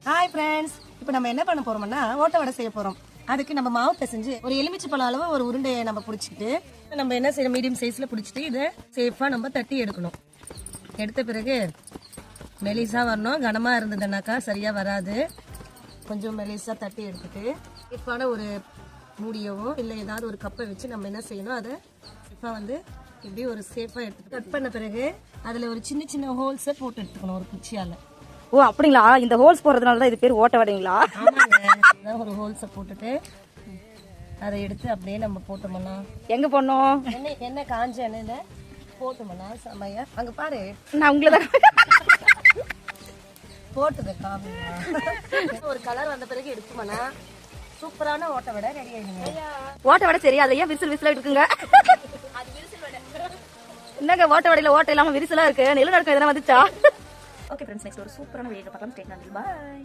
Hi friends, இப்போ நம்ம என்ன பண்ண போறோம்னா ஓட்ட வடை செய்ய போறோம். அதுக்கு நம்ம மாவு பிசைஞ்சு ஒரு எலுமிச்சை பழம் அளவு ஒரு உருண்டையை நம்ம பிடிச்சிட்டு நம்ம என்ன செய்யணும், மீடியம் சைஸ்ல பிடிச்சிட்டு இதை சேஃபா நம்ம தட்டி எடுக்கணும். எடுத்த பிறகு மெலிசா வரணும். கனமா இருந்ததுனாக்கா சரியா வராது. கொஞ்சம் மெலிசா தட்டி எடுத்துட்டு சேஃபான ஒரு மூடியவோ இல்லை ஏதாவது ஒரு கப்பை வச்சு நம்ம என்ன செய்யணும், அதை சேஃபா வந்து இப்படி ஒரு சேஃபா எடுத்து கட் பண்ண பிறகு அதுல ஒரு சின்ன சின்ன ஹோல்ஸை போட்டு எடுத்துக்கணும் ஒரு குச்சியால. ஓ அப்படிங்களா? இந்த ஹோல்ஸ் போறதுனால தான் இது பேர் ஓட்ட வடைங்களா? ஆமாங்க, ஒரு ஹோல்ஸை போட்டுட்டு அதை எடுத்து அப்படியே நம்ம போட்டோம்னா எங்க போடணும்? என்ன காஞ்ச எண்ணெயில போட்டோம்னா செமையா. அங்க பாரு, நான் உங்களை தான் போட்டது காமிங்க. ஒரு கலர் வந்த பிறகு எடுத்தோம்னா சூப்பரான ஓட்ட வடை ரெடி ஆயிடுங்க. ஓட்ட வடை சரி, அதை ஏன் விரிசல் இருக்குங்க? என்னங்க ஓட்ட வடையில ஓட்ட இல்லாம விரிசலா இருக்கு? நிலநடுக்கம் எதனா வந்துச்சா? ஓகே ஃப்ரெண்ட்ஸ், நெக்ஸ்ட் ஒரு சூப்பரான வீடியோ பார்க்கலாம். Stay tuned. பை.